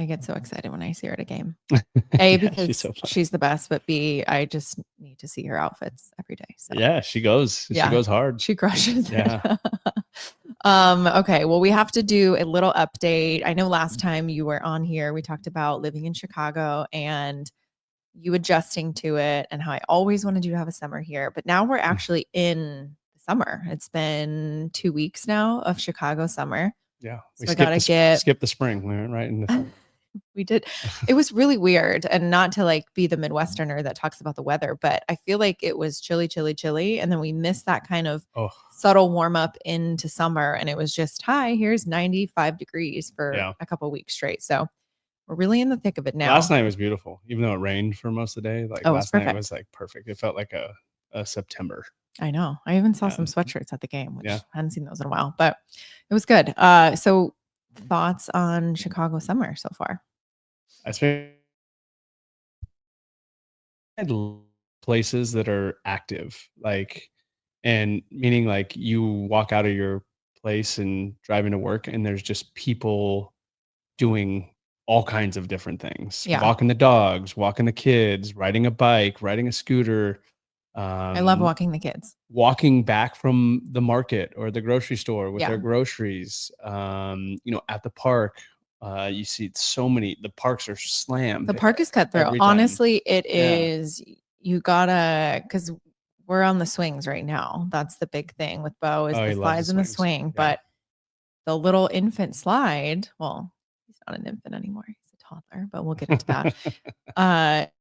I get so excited when I see her at a game. Yeah, Because she's so fun. she's the best, but B, I just need to see her outfits every day. So Yeah, she goes hard. she crushes Yeah. it. Okay. Well, we have to do a little update. I know last time you were on here, we talked about living in Chicago and you adjusting to it and how I always wanted you to have a summer here. But now we're actually in summer. It's been 2 weeks now of Chicago summer. Yeah. We So I gotta get skip the spring. We went right into summer. we did. It was really weird. And not to like be the Midwesterner that talks about the weather, but I feel like it was chilly, chilly, chilly. And then we missed that kind of Oh, subtle warm up into summer. And it was just, hi, here's 95 degrees for yeah. a couple weeks straight. So we're really in the thick of it now. Last night was beautiful, even though it rained for most of the day. Like Oh, it was last night perfect. was like perfect. It felt like a September. I know. I even saw Yeah. some sweatshirts at the game, which Yeah. I hadn't seen those in a while, but it was good. So thoughts on Chicago summer so far? I spent places that are active, like, and meaning like you walk out of your place and driving to work, and there's just people doing all kinds of different things, Yeah. walking the dogs, walking the kids, riding a bike, riding a scooter. I love walking the kids. Walking back from the market or the grocery store with Yeah. their groceries, at the park. You see so many, the parks are slammed. The park is cut through. every time. Honestly, it Yeah. is. You gotta, because we're on the swings right now. That's the big thing with Bo is Oh, he the loves slides the and the swings. swing. Yeah. But the little infant slide, well, he's not an infant anymore. He's a toddler, but we'll get into that.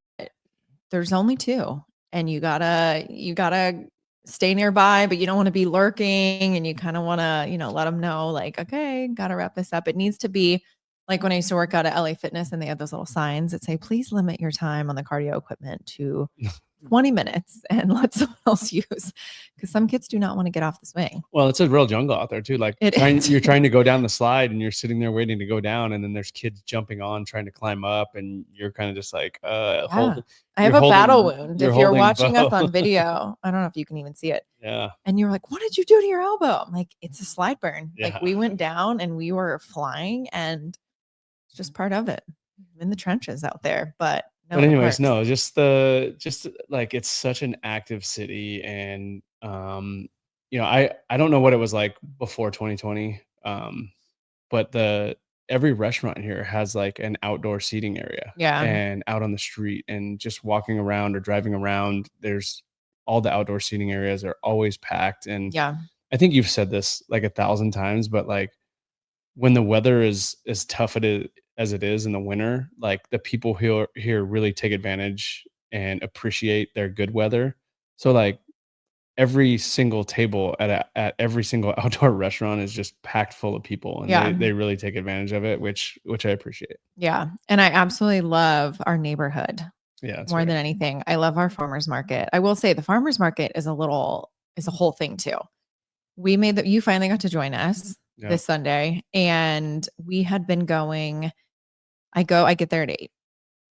There's only 2, and you gotta stay nearby, but you don't want to be lurking, and you kind of want to, let them know, like, okay, gotta wrap this up. It needs to be like when I used to work out at LA Fitness, and they had those little signs that say, please limit your time on the cardio equipment to 20 minutes and let someone else use, because some kids do not want to get off the swing. Well, it's a real jungle out there too. Like you're trying to go down the slide and you're sitting there waiting to go down, and then there's kids jumping on trying to climb up, and you're kind of just like, I have a battle wound. If you're watching us on video, I don't know if you can even see it. Yeah. And you're like, what did you do to your elbow? I'm like, it's a slide burn. Yeah. Like we went down and we were flying, and it's just part of it. I'm in the trenches out there, but anyways, just like, it's such an active city. And I don't know what it was like before 2020, but every restaurant here has like an outdoor seating area, and out on the street, and just walking around or driving around, there's all the outdoor seating areas are always packed. And I think you've said this like 1,000 times, but like when the weather is as tough as it is in the winter, like the people here really take advantage and appreciate their good weather. So like every single table at every single outdoor restaurant is just packed full of people, and they really take advantage of it, which I appreciate. Yeah. And I absolutely love our neighborhood. Yeah. More than anything. I love our farmers market. I will say the farmers market is a whole thing too. You finally got to join us this Sunday, and we had been going. I get there at 8.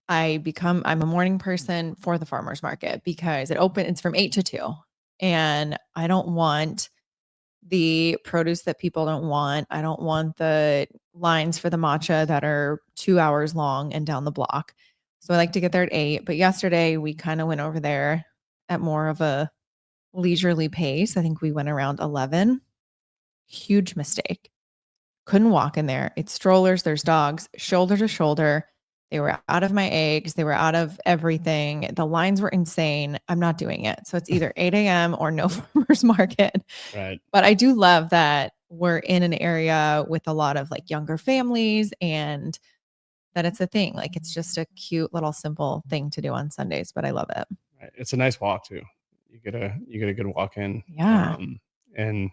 I'm a morning person for the farmers market because it's from 8 to 2. And I don't want the produce that people don't want. I don't want the lines for the matcha that are 2 hours long and down the block. So I like to get there at 8. But yesterday we kind of went over there at more of a leisurely pace. I think we went around 11. Huge mistake. Couldn't walk in there. It's strollers, there's dogs, shoulder to shoulder. They were out of my eggs. They were out of everything. The lines were insane. I'm not doing it. So it's either 8 a.m. or no farmers market. Right. But I do love that we're in an area with a lot of like younger families, and that it's a thing. Like it's just a cute little simple thing to do on Sundays, but I love it. Right. It's a nice walk too. You get a good walk in. Yeah. And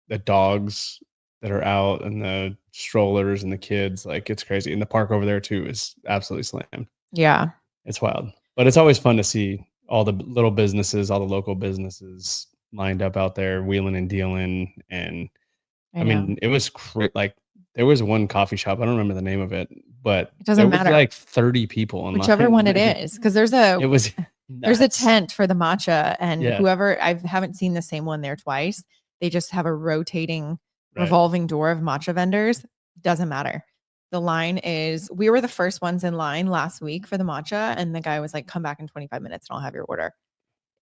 the dogs that are out, and the strollers, and the kids, like it's crazy. And the park over there too is absolutely slammed. Yeah. It's wild. But it's always fun to see all the little businesses, all the local businesses lined up out there, wheeling and dealing. And I mean, it was like there was one coffee shop, I don't remember the name of it, but it doesn't matter. Like 30 people in whichever one it is, because there's a tent for the matcha, and whoever, I haven't seen the same one there twice. They just have a rotating revolving door of matcha vendors. Doesn't matter. The line is, we were the first ones in line last week for the matcha, and the guy was like, "Come back in 25 minutes and I'll have your order."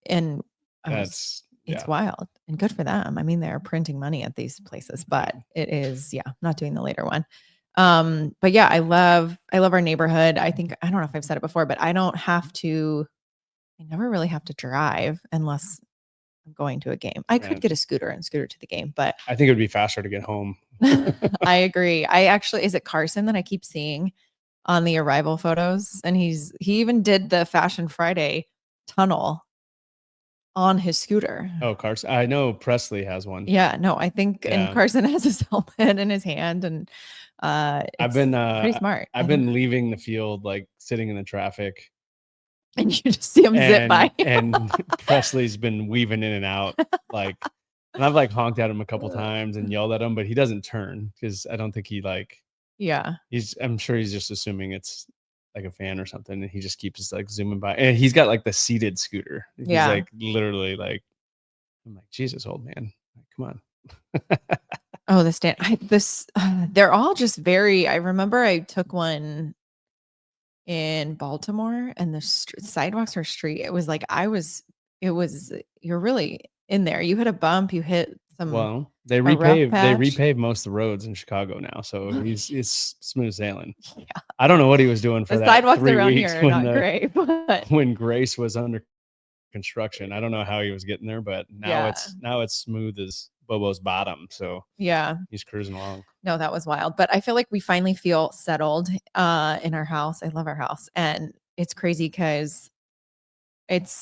And it's wild and good for them. I mean, they're printing money at these places, but it is, not doing the later one. But yeah, I love our neighborhood. I don't know if I've said it before, but I never really have to drive unless I'm going to a game. I could get a scooter and scooter to the game, but I think it would be faster to get home. I agree. Is it Carson that I keep seeing on the arrival photos? And he even did the Fashion Friday tunnel on his scooter. Oh, Carson. I know Presley has one. Yeah, no, I think, and Carson has his helmet in his hand, and I've been pretty smart. I've been leaving the field, like sitting in the traffic, and you just see him zip by. And Presley's been weaving in and out, like, and I've like honked at him a couple times and yelled at him, but he doesn't turn because I don't think he I'm sure he's just assuming it's like a fan or something, and he just keeps like zooming by. And he's got like the seated scooter. He's like literally like, I'm like, Jesus, old man, like, come on. Oh, the stand. They're all just very. I remember I took one in Baltimore, and the sidewalks or street. It was like you're really in there. You hit a bump, you hit some. Well, they repave most of the roads in Chicago now, so it's smooth sailing. Yeah. I don't know what he was doing for the that sidewalks 3 around weeks here are not great, but when Grace was under construction. I don't know how he was getting there, but now it's smooth as Bobo's bottom. So yeah, he's cruising along. No, that was wild. But I feel like we finally feel settled in our house. I love our house. And it's crazy because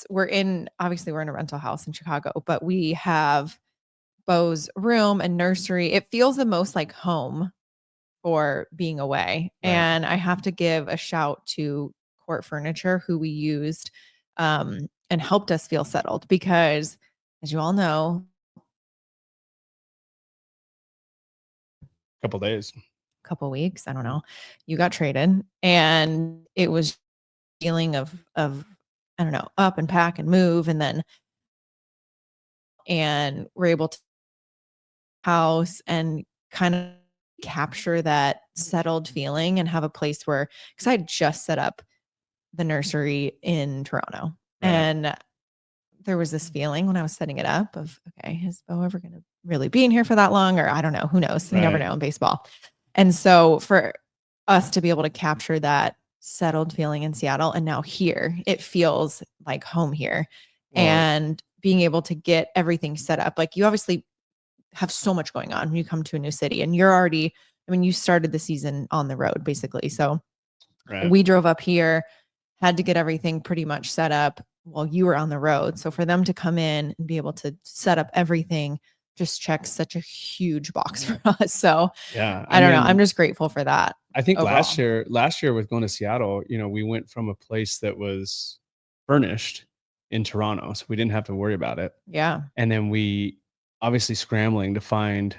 we're in a rental house in Chicago, but we have Bo's room and nursery. It feels the most like home for being away. Right. And I have to give a shout to Kourt Furniture, who we used and helped us feel settled, because as you all know, couple weeks, I don't know, you got traded, and it was feeling of I don't know, up and pack and move, and we're able to house and kind of capture that settled feeling and have a place where, because I had just set up the nursery in Toronto, right. And there was this feeling when I was setting it up of, okay, is Bo ever going to really be in here for that long? Or I don't know, who knows? You never know in baseball. And so for us to be able to capture that settled feeling in Seattle, and now here, it feels like home here. Well, and being able to get everything set up, like you obviously have so much going on when you come to a new city, and you're already, you started the season on the road basically. So we drove up here, had to get everything pretty much set up while you were on the road. So for them to come in and be able to set up everything just checks such a huge box for us. So yeah, I don't know. I'm just grateful for that. I think overall. last year with going to Seattle, we went from a place that was furnished in Toronto, so we didn't have to worry about it. Yeah. And then we obviously scrambling to find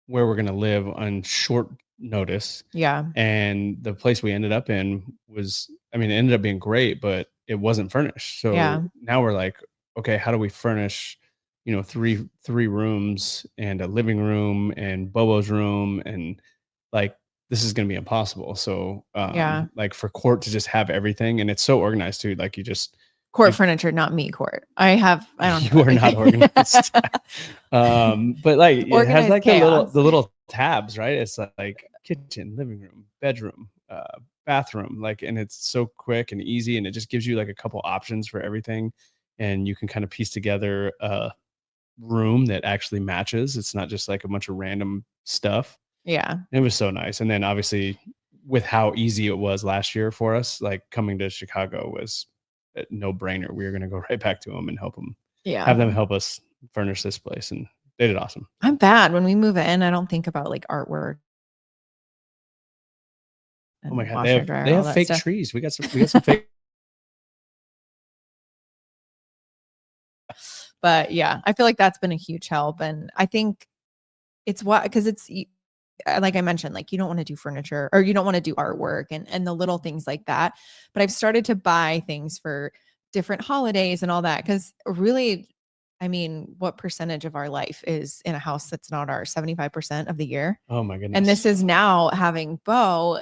where we're going to live on short notice. Yeah. And the place we ended up in was, it ended up being great, but it wasn't furnished. So now we're like, okay, how do we furnish, three rooms and a living room and Bobo's room, and like this is going to be impossible. So like for Kourt to just have everything, and it's so organized too. Like you just Kourt Furniture, not me, Kourt. I don't. You are not organized. But like it has like the little tabs, right? It's like kitchen, living room, bedroom, bathroom, like, and it's so quick and easy, and it just gives you like a couple options for everything, and you can kind of piece together a room that actually matches. It's not just like a bunch of random stuff. Yeah, it was so nice. And then obviously with how easy it was last year for us, like coming to Chicago was a no-brainer. We were going to go right back to them and help them. Yeah, have them help us furnish this place, and they did awesome. I'm bad when we move in. I don't think about like artwork. Oh my god, they have fake trees. We got some fake. But yeah, I feel like that's been a huge help, and I think it's because it's like I mentioned, like you don't want to do furniture or you don't want to do artwork and the little things like that. But I've started to buy things for different holidays and all that, because really, I mean, what percentage of our life is in a house that's not ours? 75% of the year. Oh my And this goodness. is now having Bo,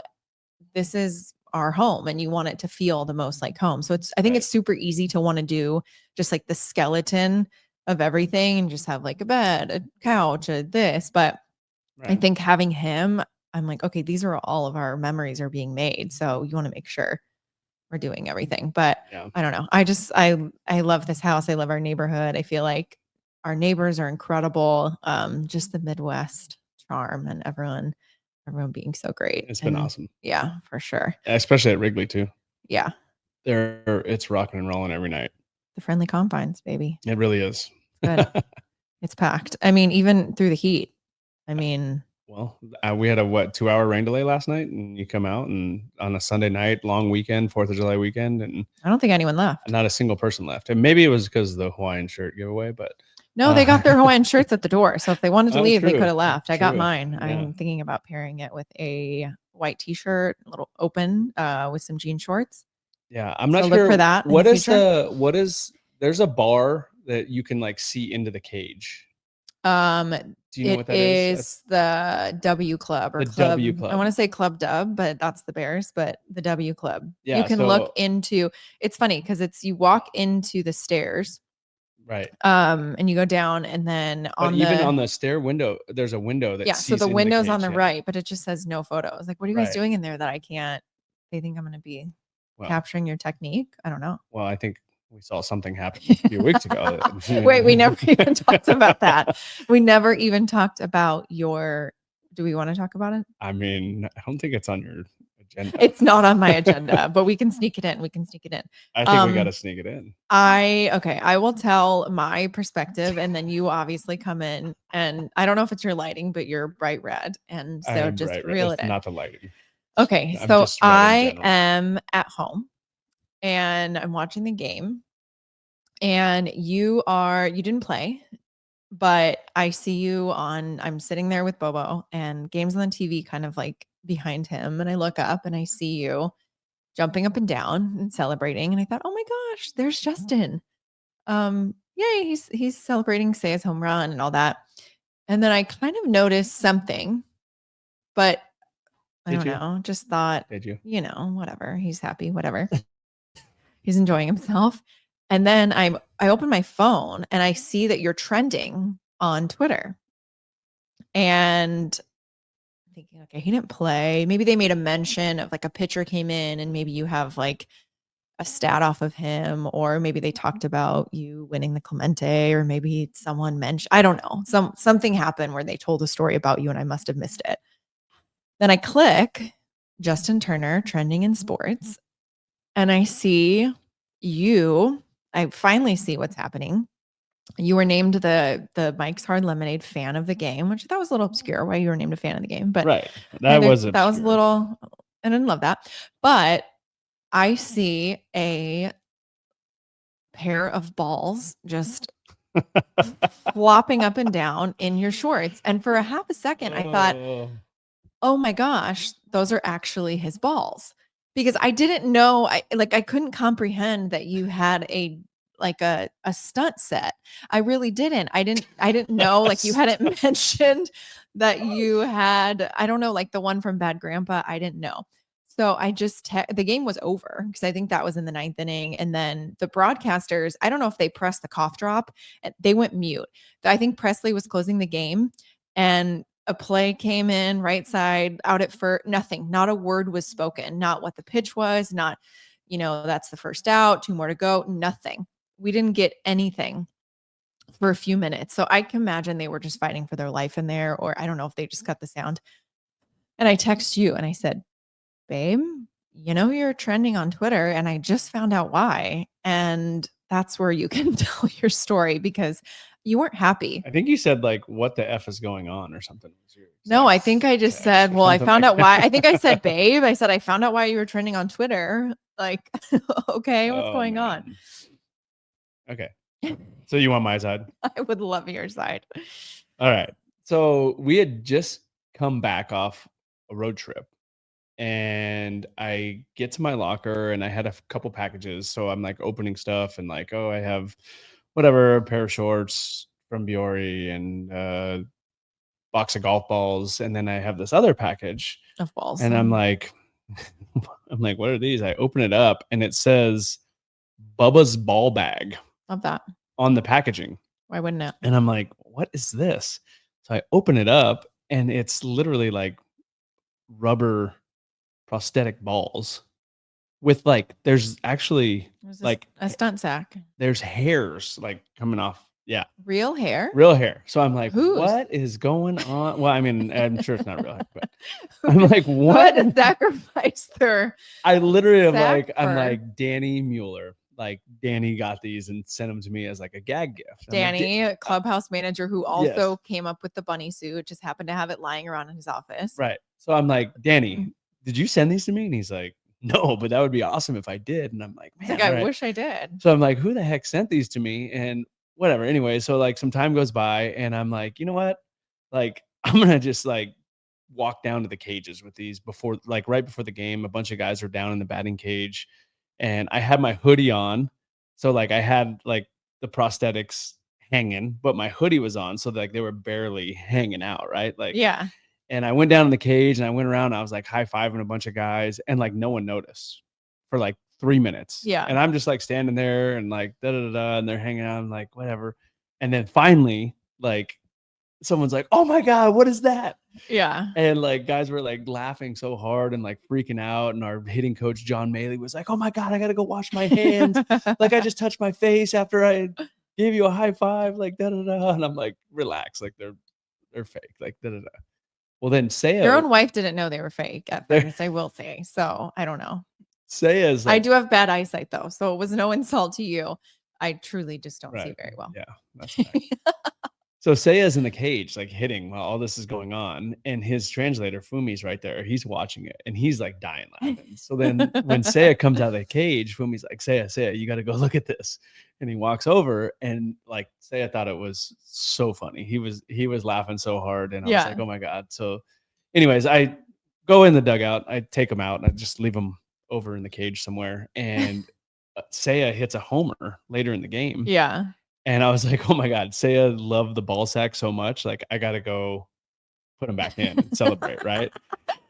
this is our home and you want it to feel the most like home. So I think Right. it's super easy to want to do just like the skeleton of everything and just have like a bed, a couch, a this. But I Right. think having him, I'm like, okay, these are all of our memories are being made. So you want to make sure we're doing everything. But Yeah. I don't know. I love this house. I love our neighborhood. I feel like our neighbors are incredible. Just the Midwest charm and everyone being so great. It's been And awesome. yeah, for sure. Especially at Wrigley too. Yeah. It's rocking and rolling every night. The friendly confines, baby. It really is. Good. It's packed. I mean, even through the heat. I mean, Well, we had a 2-hour rain delay last night, and you come out and on a Sunday night, long weekend, 4th of July weekend, and I don't think anyone left. not a single person left. And maybe it was because of the Hawaiian shirt giveaway, but No, they got their Hawaiian shirts at the door. So if they wanted to oh, leave, they could true, have left. I got true. mine. Yeah. I'm thinking about pairing it with a white t-shirt, a little open, with some jean shorts. Yeah, I'm not So sure look for that in what the is future. what is there's a bar that you can like see into the cage. Do you know It what that is? is the W Club or The Club. W I Club. want to say Club Dub, but that's the Bears. But the W Club. You Yeah, can look so into. It's funny because you walk into the stairs, right. and you go down, and then But on even the on the stair window, there's a window that yeah. So sees the into the window's on cage. the Yeah. right, but it just says no photos. Like, what are you guys Right. doing in there that I can't? They think I'm going to be Well, capturing your technique. I don't know. well, I think we saw something happen a few weeks ago. Wait, we never even talked about that. We never even talked about your. Do we want to talk about it? I mean, I don't think it's on your agenda. It's not on my agenda, but we can sneak it in. We can sneak it in. I think we got to sneak it in. I will tell my perspective and then you obviously come in and I don't know if it's your lighting, but you're bright red. And I so am just bright red. reel It's it in. not the lighting. Okay. I'm So just red in I general. am at home and I'm watching the game and you didn't play, but I see you I'm sitting there with Bobo and games on the TV kind of like behind him. And I look up and I see you jumping up and down and celebrating. And I thought, oh my gosh, there's Justin. Yay, he's celebrating say his home run and all that. And then I kind of noticed something, but I Did don't you? know, just thought, Did you? whatever. He's happy, whatever. He's enjoying himself. And then I open my phone and I see that you're trending on Twitter. And I'm thinking, okay, he didn't play. Maybe they made a mention of like a pitcher came in and maybe you have like a stat off of him, or maybe they talked about you winning the Clemente, or maybe someone mentioned, I don't know, something happened where they told a story about you and I must have missed it. Then I click Justin Turner trending in sports and I see you. I finally see what's happening. You were named the Mike's Hard Lemonade fan of the game, which I thought was a little obscure why you were named a fan of the game, but Right. That was that was a obscure. little, I didn't love that. But I see a pair of balls just flopping up and down in your shorts. And for a half a second, I thought, Oh. oh my gosh, those are actually his balls. Because I didn't know, I couldn't comprehend that you had a stunt set. I really didn't. I didn't know, like you hadn't mentioned that you had, I don't know, like the one from Bad Grandpa. I didn't know. So I just the game was over because I think that was in the ninth inning. And then the broadcasters, I don't know if they pressed the cough drop and they went mute. I think Presley was closing the game and a play came in right side out at first. Nothing, not a word was spoken, not what the pitch was, not, that's the first out, 2 more to go, nothing. We didn't get anything for a few minutes. So I can imagine they were just fighting for their life in there, or I don't know if they just cut the sound. And I text you and I said, babe, you're trending on Twitter and I just found out why. And that's where you can tell your story because you weren't happy. I think you said like, "What the f is going on?" or something. No, I think I just said, well, I found out why. I think I said, babe, I said, I found out why you were trending on Twitter. Like, okay, what's going on? Okay. So you want my side? I would love your side. All right. So we had just come back off a road trip and I get to my locker and I had a couple packages. So I'm like opening stuff and like, oh, I have whatever, a pair of shorts from Biore and box of golf balls, and then I have this other package, Of balls. and I'm like, I'm like, what are these? I open it up, and it says Bubba's ball bag Love that. on the packaging, Why wouldn't it? and I'm like, what is this? So I open it up, and it's literally like rubber prosthetic balls with like, there's actually There's like a stunt sack. there's hairs like coming off. Yeah, Real hair? real hair. So I'm like, Whose? what is going on? Well, I mean, I'm sure it's not real hair, but I'm like, Who had to what? sacrifice their I literally am sack like, I'm fur? like, Danny Mueller. Like Danny got these and sent them to me as like a gag gift. I'm like, Danny, clubhouse manager, who Yes. also came up with the bunny suit, just happened to have it lying around in his office. Right. So I'm like, Danny, did you send these to me? And he's like, no, but that would be awesome if I did. And I'm like, He's man, like, I all right. wish I did. So I'm like, who the heck sent these to me? And whatever. Anyway, so like some time goes by and I'm like, you know what? Like, I'm gonna just like walk down to the cages with these before, like right before the game. A bunch of guys were down in the batting cage and I had my hoodie on. So like I had like the prosthetics hanging, but my hoodie was on. So like they were barely hanging out, right? Like, Yeah. and I went down in the cage and I went around. And I was like high-fiving a bunch of guys, and like no one noticed for like 3 minutes. Yeah. And I'm just like standing there and like da da da, and they're hanging out. I'm like, whatever. And then finally, like someone's like, "Oh my god, what is that?" Yeah. And like guys were like laughing so hard and like freaking out. And our hitting coach John Maley was like, "Oh my god, I gotta go wash my hands. Like I just touched my face after I gave you a high five." Like da da da. And I'm like, "Relax, like they're fake." Like da da da. Well, then Saya, Your own wife didn't know they were fake at There- first, I will say. So I don't know. Saya's I like, do have bad eyesight though, so it was no insult to you. I truly just don't see right. very well. Yeah, that's fine. So Saya's in the cage, like hitting while all this is going on, and his translator Fumi's right there. He's watching it, and he's like dying laughing. So then, when Saya comes out of the cage, Fumi's like, Saya, you got to go look at this. And he walks over, and like Saya thought it was so funny. He was laughing so hard, and I was like, oh my god. So, anyways, I go in the dugout, I take him out, and I just leave him over in the cage somewhere, and Saya hits a homer later in the game. Yeah. And I was like, "Oh my god, Saya loved the ball sack so much, like, I gotta go put him back in and celebrate," right?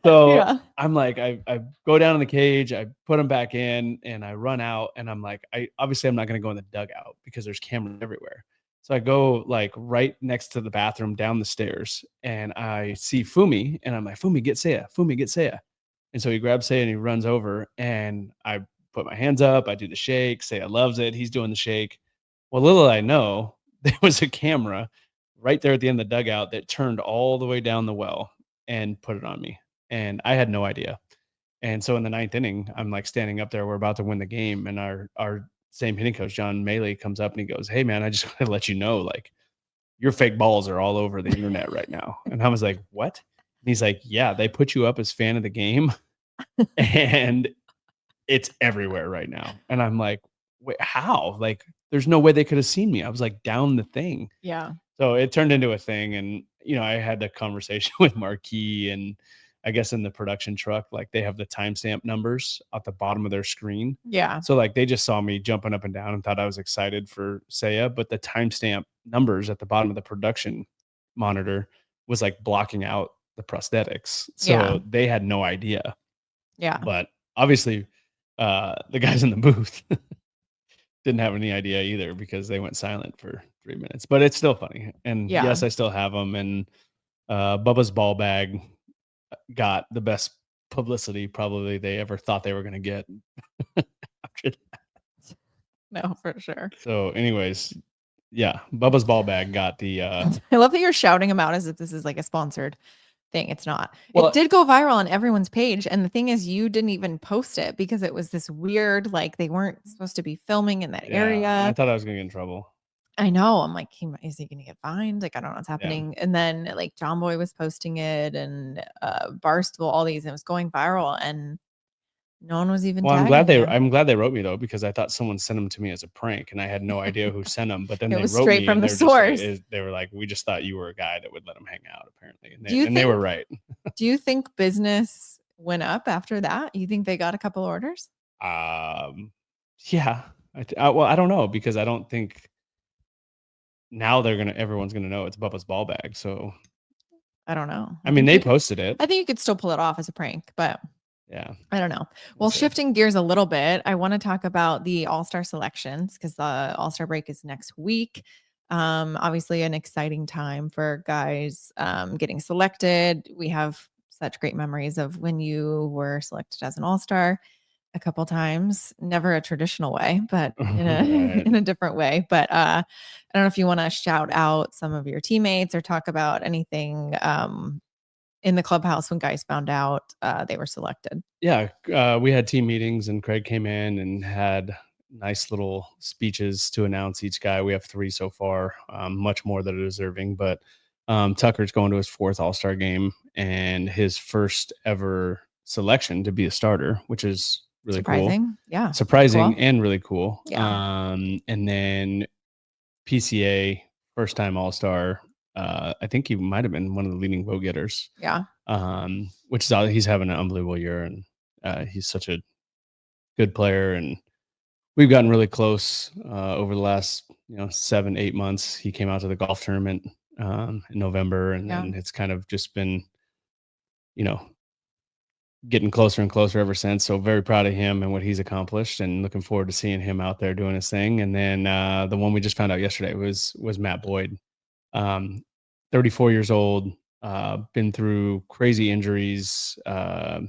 So, Yeah. I'm like, I go down in the cage, I put him back in, and I run out, and I'm like, I'm not gonna go in the dugout because there's cameras everywhere. So I go, like, right next to the bathroom down the stairs, and I see Fumi, and I'm like, "Fumi, get Saya. Fumi, get Saya." And so he grabs Saya, and he runs over, and I put my hands up, I do the shake, Saya loves it, he's doing the shake. Well, little I know, there was a camera right there at the end of the dugout that turned all the way down the well and put it on me, and I had no idea. And so in the ninth inning, I'm like standing up there, we're about to win the game, and our same hitting coach, John Maley, comes up and he goes, "Hey man, I just want to let you know, like, your fake balls are all over the internet right now." And I was like, "What?" And he's like, "Yeah, they put you up as fan of the game, and it's everywhere right now." And I'm like, "Wait, how? Like, there's no way they could have seen me. I was like down the thing." Yeah. So it turned into a thing. And, I had a conversation with Marquis, and I guess in the production truck, like they have the timestamp numbers at the bottom of their screen. Yeah. So like they just saw me jumping up and down and thought I was excited for Saya, but the timestamp numbers at the bottom of the production monitor was like blocking out the prosthetics. So Yeah. they had no idea. Yeah. But obviously, the guys in the booth didn't have any idea either because they went silent for 3 minutes. But it's still funny. And Yeah. yes, I still have them. And Bubba's ball bag got the best publicity probably they ever thought they were going to get. After that. No, for sure. So, anyways, yeah, Bubba's ball bag got the. I love that you're shouting them out as if this is like a sponsored thing. It's not. Well, it did go viral on everyone's page. And the thing is, you didn't even post it because it was this weird, like they weren't supposed to be filming in that area. I thought I was going to get in trouble. I know. I'm like, is he going to get fined? Like, I don't know what's happening. And then like John Boy was posting it and Barstool, all these, and it was going viral and no one was even. Well, I'm tagging glad you. they wrote me though, because I thought someone sent them to me as a prank and I had no idea who sent them. But then It they was wrote straight me from and the they're just like- source. they were like, "We just thought you were a guy that would let them hang out," apparently. And Do you they were think- right. Do you think business went up after that? You think they got a couple orders? Yeah. Well, I don't know, because I don't think now everyone's gonna know it's Bubba's ball bag. So I don't know. I mean, they posted it. I think you could still pull it off as a prank, but Yeah. I don't know. We'll Well, see. shifting gears a little bit, I want to talk about the All-Star selections because the All-Star break is next week. Obviously an exciting time for guys getting selected. We have such great memories of when you were selected as an All-Star a couple times, never a traditional way, but in a Right. in a different way. But I don't know if you want to shout out some of your teammates or talk about anything in the clubhouse when guys found out they were selected. Yeah, we had team meetings, and Craig came in and had nice little speeches to announce each guy. We have 3 so far, much more that are deserving, but Tucker's going to his 4th All-Star game and his first ever selection to be a starter, which is really cool. Surprising. Yeah. Surprising Cool. and really cool. Yeah. And then PCA, first time All-Star. I think he might have been one of the leading vote getters. Yeah. Which is he's having an unbelievable year, and he's such a good player, and we've gotten really close over the last 7-8 months. He came out to the golf tournament in November, and then it's kind of just been you know getting closer and closer ever since. So very proud of him and what he's accomplished, and looking forward to seeing him out there doing his thing. And then the one we just found out yesterday was Matt Boyd, 34 years old, been through crazy injuries, up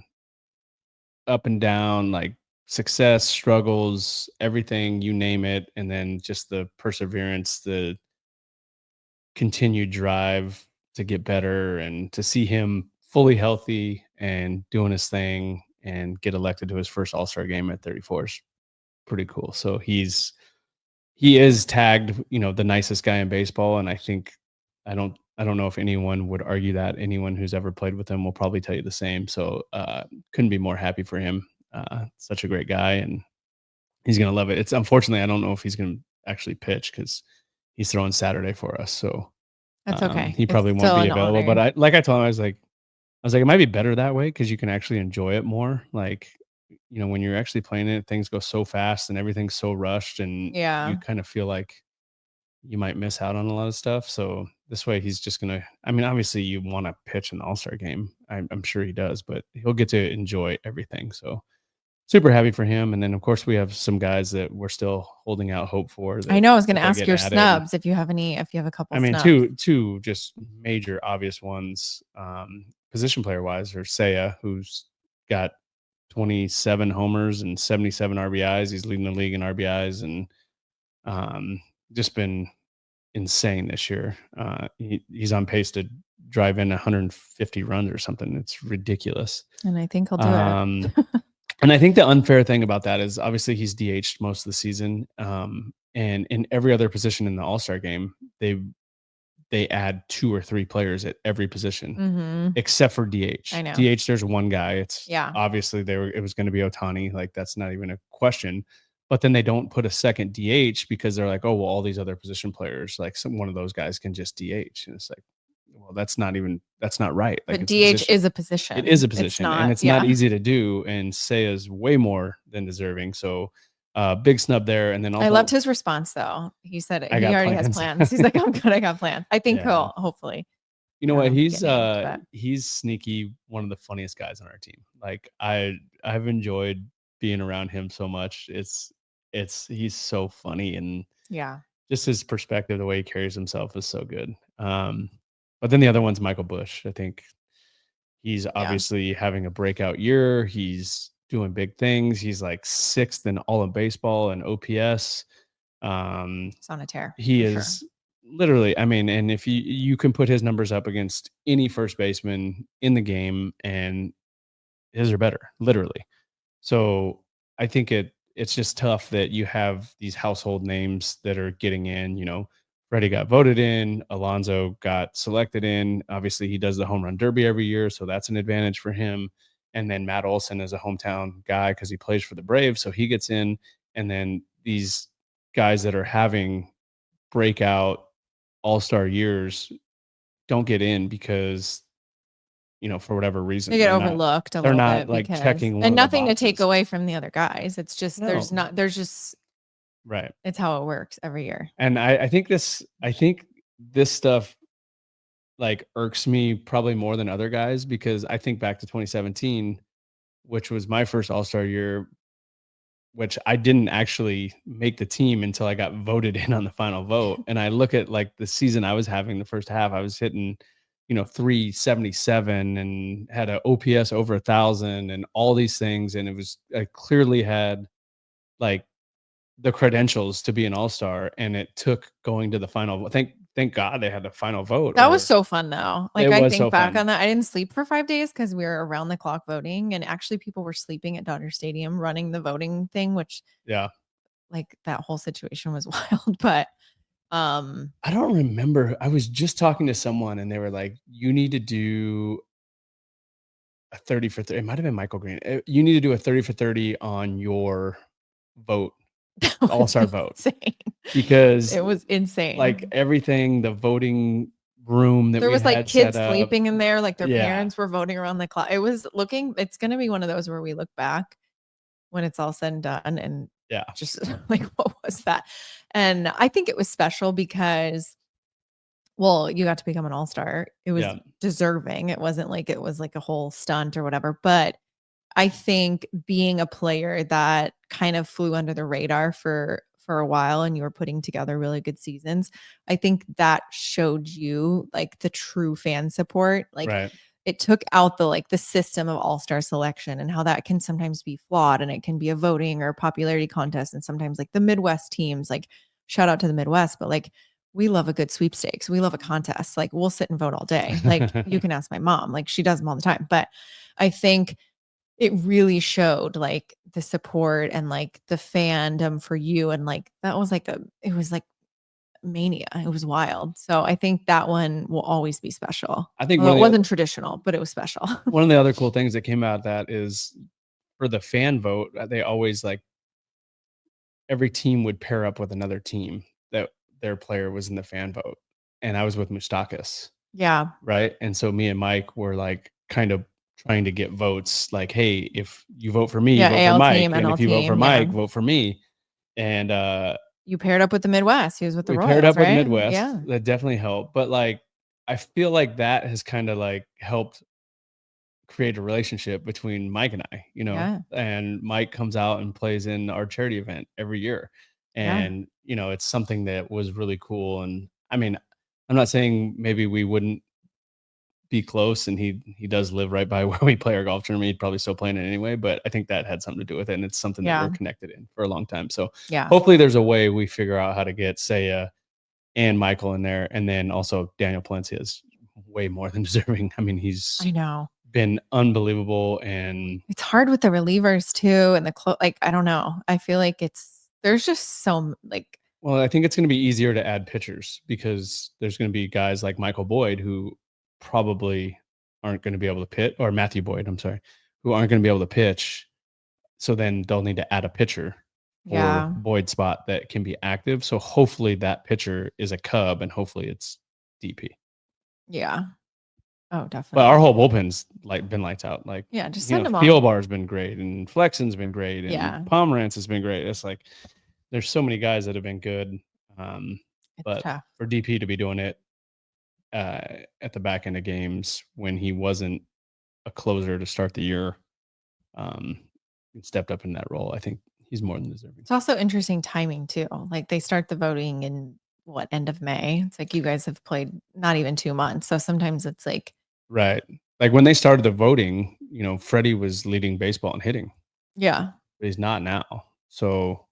and down, like success, struggles, everything, you name it. And then just the perseverance, the continued drive to get better, and to see him fully healthy and doing his thing and get elected to his first All-Star game at 34 is pretty cool. So he is tagged, the nicest guy in baseball. And I think I don't know if anyone would argue that. Anyone who's ever played with him will probably tell you the same. So couldn't be more happy for him. Such a great guy, and he's gonna love it. It's unfortunately I don't know if he's gonna actually pitch because he's throwing Saturday for us. So That's okay. he It's probably won't still be an available. But honor. I told him, I was like, it might be better that way because you can actually enjoy it more. Like, when you're actually playing it, things go so fast and everything's so rushed, and you Yeah. kind of feel like you might miss out on a lot of stuff. So this way, he's just gonna. I mean, obviously, you want to pitch an All-Star game. I'm sure he does, but he'll get to enjoy everything. So super happy for him. And then, of course, we have some guys that we're still holding out hope for. I That know I was going if to they ask get your added, snubs if you have a couple I mean, snubs. two just major obvious ones, position player wise, are Seiya, who's got 27 homers and 77 RBIs. He's leading the league in RBIs, and just been insane this year. He's on pace to drive in 150 runs or something. It's ridiculous. And I think he'll do Um, it. and I think the unfair thing about that is obviously he's DH'd most of the season. And in every other position in the All-Star game, they add 2 or 3 players at every position Mhm. except for DH. I know. DH, there's one guy. It's Yeah. obviously it was going to be Otani. Like, that's not even a question. But then they don't put a second DH because they're like, oh, well, all these other position players, like one of those guys can just DH. And it's like, well, that's not right. Like, But it's a DH position. is a position. It is a It's position, and not, it's not yeah. easy to do. And Seiya's way more than deserving. So big snub there. And then also, I loved his response though. He said I he got already has plans. plans. He's like, I'm good. I got plans. I think Yeah. he'll hopefully. You know what? get named, but He's sneaky, one of the funniest guys on our team. Like, I've enjoyed being around him so much. He's so funny, and yeah. just his perspective, the way he carries himself is so good. But then the other one's Michael Bush. I think he's obviously having a breakout year. He's doing big things. He's like 6th in all of baseball and OPS. He's on a tear. He for is sure. literally, I mean, and if you can put his numbers up against any first baseman in the game, and his are better, literally. So I think it's just tough that you have these household names that are getting in. Freddie got voted in, Alonso got selected in. Obviously, he does the home run derby every year, so that's an advantage for him. And then Matt Olson is a hometown guy because he plays for the Braves, so he gets in. And then these guys that are having breakout all-star years don't get in because, for whatever reason, They get overlooked a they're little not bit like because checking one and of the nothing to take boxes. away from the other guys. It's just No. there's just Right. It's how it works every year. And I think this stuff like irks me probably more than other guys because I think back to 2017, which was my first All-Star year, which I didn't actually make the team until I got voted in on the final vote. And I look at like the season I was having the first half, I was hitting, 377 and had a OPS over 1,000 and all these things. And I clearly had like the credentials to be an all-star. And it took going to the final. Thank God they had the final vote. That was Or so fun though. Like it I was think so back fun. on that. I didn't sleep for 5 days because we were around the clock voting. And actually people were sleeping at Dodger Stadium running the voting thing, which Yeah. like that whole situation was wild. But I don't remember. I was just talking to someone and they were like, you need to do a 30 for 30. It might have been Michael Green. You need to do a 30 for 30 on your vote, that was all-star vote, insane. because It was like insane. everything, the voting room that There we was like had set kids up. sleeping in there, like their Yeah. parents were voting around the clock. It's going to be one of those where we look back when it's all said and done and Yeah. just like, what was that? And I think it was special because, well, you got to become an all-star. It was Yeah. deserving. It wasn't like it was like a whole stunt or whatever. But I think being a player that kind of flew under the radar for a while and you were putting together really good seasons, I think that showed you like the true fan support. Like Right. it took out the system of all-star selection and how that can sometimes be flawed and it can be a voting or a popularity contest. And sometimes like the Midwest teams, like shout out to the Midwest, but like we love a good sweepstakes. We love a contest. Like we'll sit and vote all day. Like you can ask my mom, like she does them all the time. But I think it really showed like the support and like the fandom for you. And like that was like it was like mania. It was wild. So I think that one will always be special. I think Although it wasn't traditional, but it was special. one of the other cool things that came out of that is for the fan vote, they always like every team would pair up with another team that their player was in the fan vote. And I was with Mustakis. Yeah. Right. And so me and Mike were like kind of trying to get votes like, hey, if you vote for me, Yeah. vote for AL Mike. team, And NL if you vote for team. Yeah. Mike, vote for me. And You paired up with the Midwest. He was with the we paired Royals, up with right? Midwest. Yeah. That definitely helped. But like I feel like that has kind of like helped create a relationship between Mike and I, Yeah. and Mike comes out and plays in our charity event every year. Yeah. And, it's something that was really cool. And I mean, I'm not saying maybe we wouldn't be close, and he does live right by where we play our golf tournament. He'd probably still playing it anyway, but I think that had something to do with it, and it's something that we're Yeah. connected in for a long time. So Yeah. hopefully there's a way we figure out how to get Saya and Michael in there, and then also Daniel Palencia is way more than deserving. I mean, he's I know. been unbelievable, and It's hard with the relievers too, and like I don't know. I feel like there's just so like well, I think it's going to be easier to add pitchers because there's going to be guys like Michael Boyd who probably aren't going to be able to pitch, or Matthew Boyd, I'm sorry, who aren't going to be able to pitch. So then they'll need to add a pitcher for yeah. Boyd's spot that can be active. So hopefully that pitcher is a Cub, and hopefully it's DP. Yeah. Oh, But definitely. our whole bullpen's like been lights out. Like, Yeah, just send them Theo on. Bar's been great, and Flexen's been great, and Yeah. Pomerantz has been great. It's like there's so many guys that have been good. It's But tough. for DP to be doing it at the back end of games when he wasn't a closer to start the year, um, and stepped up in that role, I think he's more than deserving. It's also interesting timing too. Like they start the voting in what, end of May? It's like you guys have played not even 2 months. So sometimes it's like Right. Like when they started the voting, Freddie was leading baseball in hitting, yeah. but he's not now. So,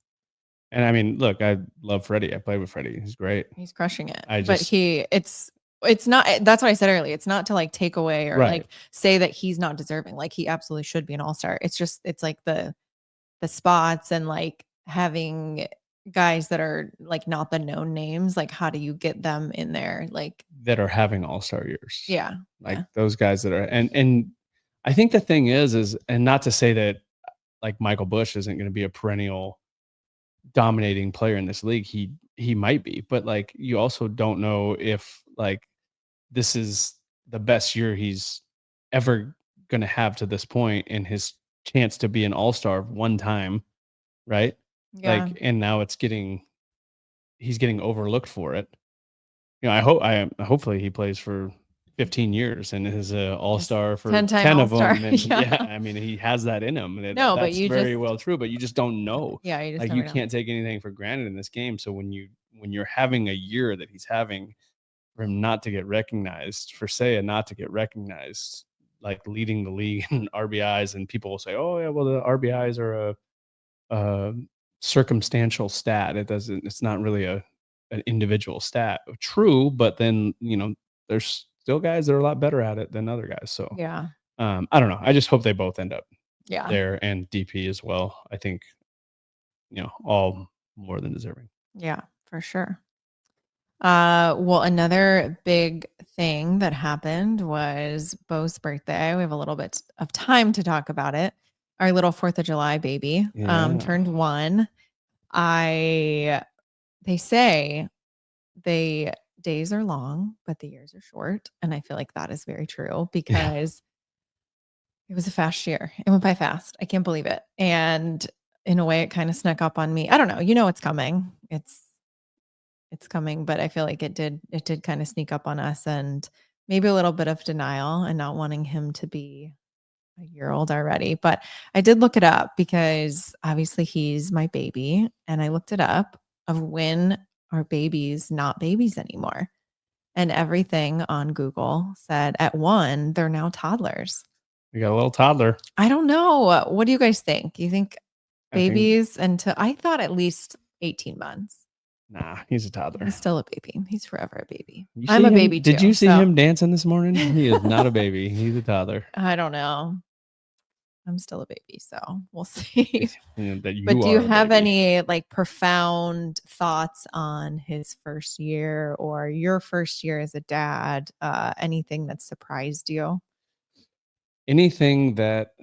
and I mean, look, I love Freddie. I played with Freddie. He's great. He's crushing it. I But just, it's not that's what I said earlier. It's not to like take away or right. like say that he's not deserving. Like he absolutely should be an all-star. It's like the spots and like having guys that are like not the known names, like how do you get them in there? Like That are having all-star years. yeah. Like Yeah. those guys that are, and I think the thing is, and not to say that like Michael Busch isn't going to be a perennial dominating player in this league. He might be, but like you also don't know if like this is the best year he's ever going to have to this point in his chance to be an all-star one time, right? Yeah. and now he's getting overlooked for it. Hopefully he plays for 15 years and is a Just all-star for 10-time 10 of all-star. them. And yeah, Yeah. I mean, he has that in him. And No, but that's you very just well true, but you just don't know. yeah, you just Like never you know. can't take anything for granted in this game. So when you're having a year that he's having, for him not to get recognized, for Seiya not to get recognized, like leading the league in RBIs, and people will say, "Oh yeah, well the RBIs are a circumstantial stat. It's not really an individual stat." True, but then there's still guys that are a lot better at it than other guys. So Yeah. I don't know. I just hope they both end up Yeah. there, and DP as well. I think all more than deserving. Yeah, for sure. Well, another big thing that happened was Bo's birthday. We have a little bit of time to talk about it. Our little 4th of July baby Yeah. turned 1. They say the days are long, but the years are short. And I feel like that is very true because it was a fast year. It went by fast. I can't believe it. And in a way, it kind of snuck up on me. I don't know. It's coming. It's coming, but I feel like it did kind of sneak up on us, and maybe a little bit of denial and not wanting him to be a year old already. But I did look it up because obviously he's my baby, and I looked it up of when are babies not babies anymore. And everything on Google said at 1, they're now toddlers. We got a little toddler. I don't know. What do you guys think? You think I think babies until I thought at least 18 months. nah, he's a toddler. He's still a baby. He's forever a baby. You I'm see a him? baby too. Did you see so him dancing this morning? He is not a baby. He's a toddler. I don't know. I'm still a baby, so we'll see. That you But do you are a have baby. any like profound thoughts on his first year or your first year as a dad? Anything that surprised you? Anything that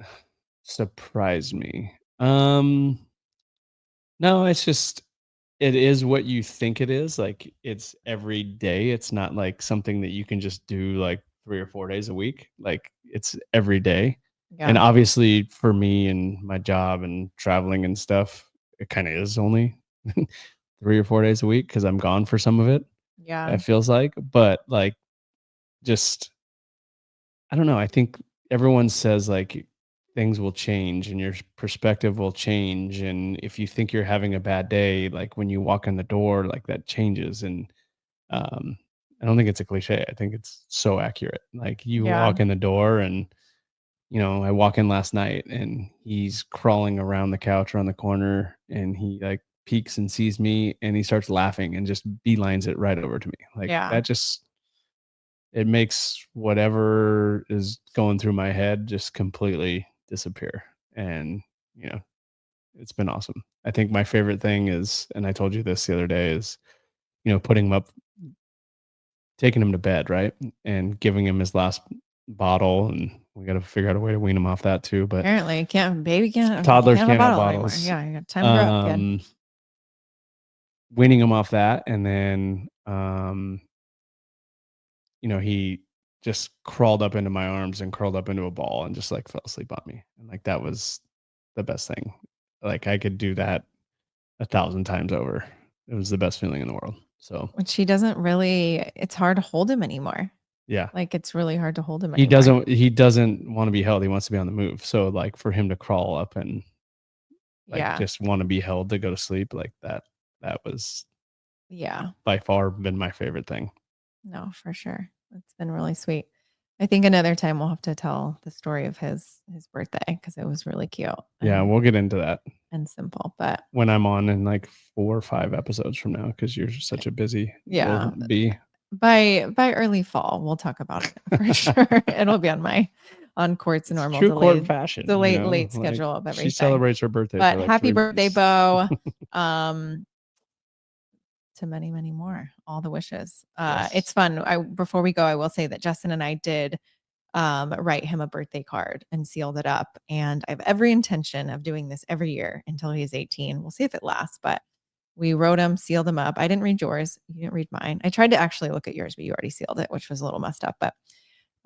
surprised me? No, it's just it is what you think it is. Like it's every day. It's not like something that you can just do like 3 or 4 days a week. Like it's every day. And Yeah. obviously for me and my job and traveling and stuff, it kind of is only 3 or 4 days a week because I'm gone for some of it. Yeah. It feels like, but like just I don't know. I think everyone says like things will change and your perspective will change. And if you think you're having a bad day, like when you walk in the door, like that changes. And um, I don't think it's a cliche. I think it's so accurate. Like you Yeah. walk in the door and, I walk in last night and he's crawling around the couch around the corner and he like peeks and sees me and he starts laughing and just beelines it right over to me. Like Yeah. that just it makes whatever is going through my head just completely disappear. And, you know, it's been awesome. I think my favorite thing is, and I told you this the other day, is, putting him up, taking him to bed, right? And giving him his last bottle. And we got to figure out a way to wean him off that too. But Apparently, baby can't toddlers have a can't have bottle anymore. bottles. Yeah, you got time to grow up, kid. Weaning him off that. And then, he just crawled up into my arms and curled up into a ball and just like fell asleep on me. And like that was the best thing. Like I could do that 1,000 times over. It was the best feeling in the world. So Which he doesn't really, it's hard to hold him anymore. yeah, Like it's really hard to hold him he anymore. doesn't want to be held. He wants to be on the move. So like for him to crawl up and like Yeah. just want to be held to go to sleep, like that was Yeah. by far been my favorite thing. No, for sure. It's been really sweet. I think another time we'll have to tell the story of his birthday because it was really cute. Yeah, we'll get into that and simple. But when I'm on in like 4 or 5 episodes from now because you're such a busy yeah, little bee. By early fall, we'll talk about it for sure. It'll be on Kourt's normal True Kourt fashion. late schedule of everything. She celebrates her birthday. But for like happy 3 birthday, weeks. Bo. To many, many more. All the wishes. Yes. It's fun. Before we go, I will say that Justin and I did write him a birthday card and sealed it up. And I have every intention of doing this every year until he's 18. We'll see if it lasts, but we wrote him, sealed him up. I didn't read yours. You didn't read mine. I tried to actually look at yours, but you already sealed it, which was a little messed up. But